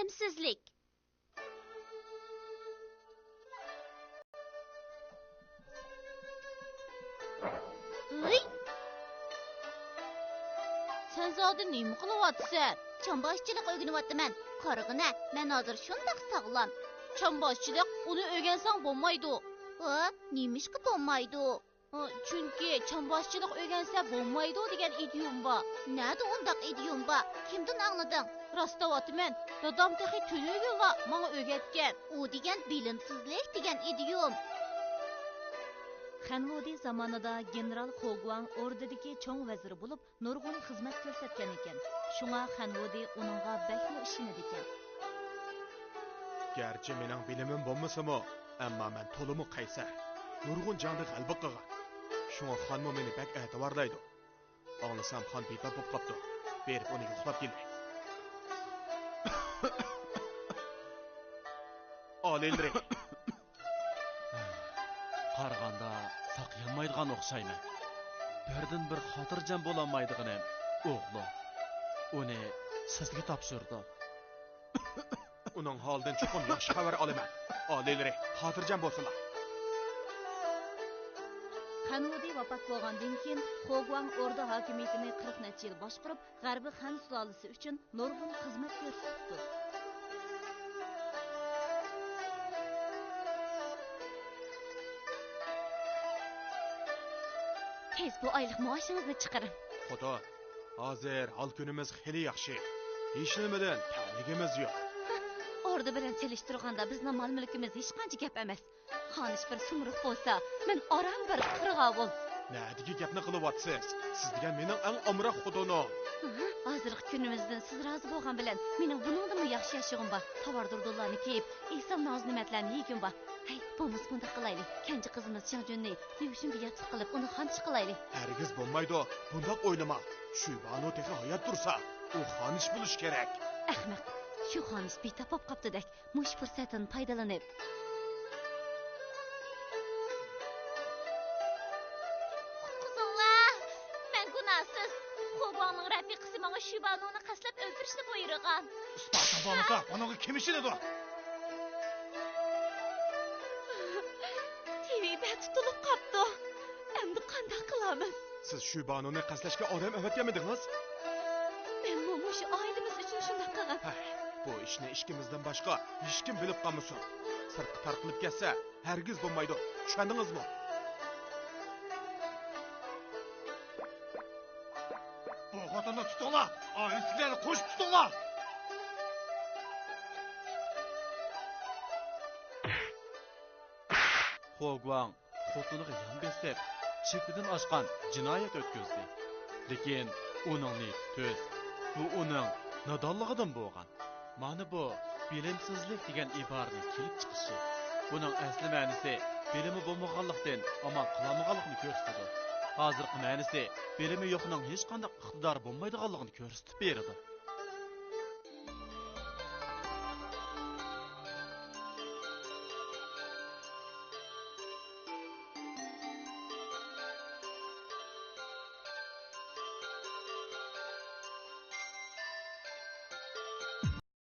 bilimsizlik. Sen zaten neymi qılıvatsın? Çambaşçılık öğreniyaptımən. Qarğına, mən hazır şundaq sağlam. Çambaşçılık onu öğrensən bo'lmaydi. Neymiş ki bo'lmaydi? Çünkü çambaşçılık öğrensə bo'lmaydi degan idiom var. Nerede ondaq idiom var? Kimden anladın? Rastavaptımən. Dadam texi tünügü var, bana öğretken. O degan bilimsizlik degan idiom. Xanvodi zamanida general Xoguang ordidagi cho'ng vaziri bo'lib, nurg'un xizmat ko'rsatgan ekan. Shunga Xanvodi uningga bakmo ishonadi ekan. Gerçi mening bilimim bo'lmasa-mu, ammo men to'liq qaysar. Nurg'un jangda g'alaba qilgan. Shunga xonmo meni bak e'tiborlaydi. Anglasam xon betob bo'lib qopti. Berib uni yo'qlab kelay. Olelri. Qarg'anda saqlanmaydigan o'xshayman. Birdan bir xotirjam bo'lolmaydiganim o'g'li. Uni sizga topshirdim. Uning holidan chuqur yaxshi xabar olaman. Olelri, xotirjam bo'lsinlar. Xanvodi vafot bo'lgandan keyin Xoguang orda hokimiyatini 40 necha yil boshqarib, G'arbiy Xan sulolasi uchun nurg'un xizmat ko'rsatdi. Tez bu aylık maaşınızı çıkarın. Xudo, hozir hal kunimiz xeli yaxshi. Hech nimadan tavligimiz yo'q. Orada bilan selishtirganda bizning mol mulkimiz hech qancha gap emas. Xonish bir sumruq bo'lsa, men oram bir qirg'ovul. Nadiga gapni qilyapsiz? Siz degan mening eng omroq xudoni. Hozirgi kunimizdan siz rozi bo'lgan bilan mening buningdan yaxshi yashag'im bor. Tavardurdullarni kiyib, eson noz-ne'matlarni yegim bor. Hey, bo'lmasa bunda qilaylik. Kenji qizimiz Chanjunni Liushunga yatib qilib, uni xonish qilaylik. Hargiz bo'lmaydi. Bundoq o'ylama. Shu banu texi hayot tursa, u xonish bo'lish kerak. Ahmaq, shu xonish betapop qoptidek, mush fursatdan foydalanib. Qizinglar, men gunohsiz. Xoguangning rafiqasi menga shu banuni qaslab o'ldirishni buyurgan. Ustarsa bo'lsa, bunga kim ishlaydi? Tutulib qapti. Endi qanday qilamiz? Siz shu banuni qaslashga odam avatganmidingiz? Men shu oilamiz uchun shunday qilgan. Bu ishni ishkimizdan boshqa hech kim bilib qolmasin. Sirtqa tarqilib ketsa, hargiz bo'lmaydi. Tushundingizmi? Bu xotinni tutinglar. Oilasilarni qo'shib tutinglar. Xoguang xotiniga yon beslab, chekidan oshgan jinoyat o'tkazdi. Lekin uning niyati to'z. Bu uning nodonligidan bo'lgan. Mana bu bilimsizlik degan iboraning kelib chiqishi. Buning asli ma'nosi bilimi bo'lmaganlikdan amal qilamaganlikni ko'rsatadi. Hozirgi ma'nosi bilimi yo'qning hech qanday iqtidor bo'lmaydiganligini ko'rsatib beradi.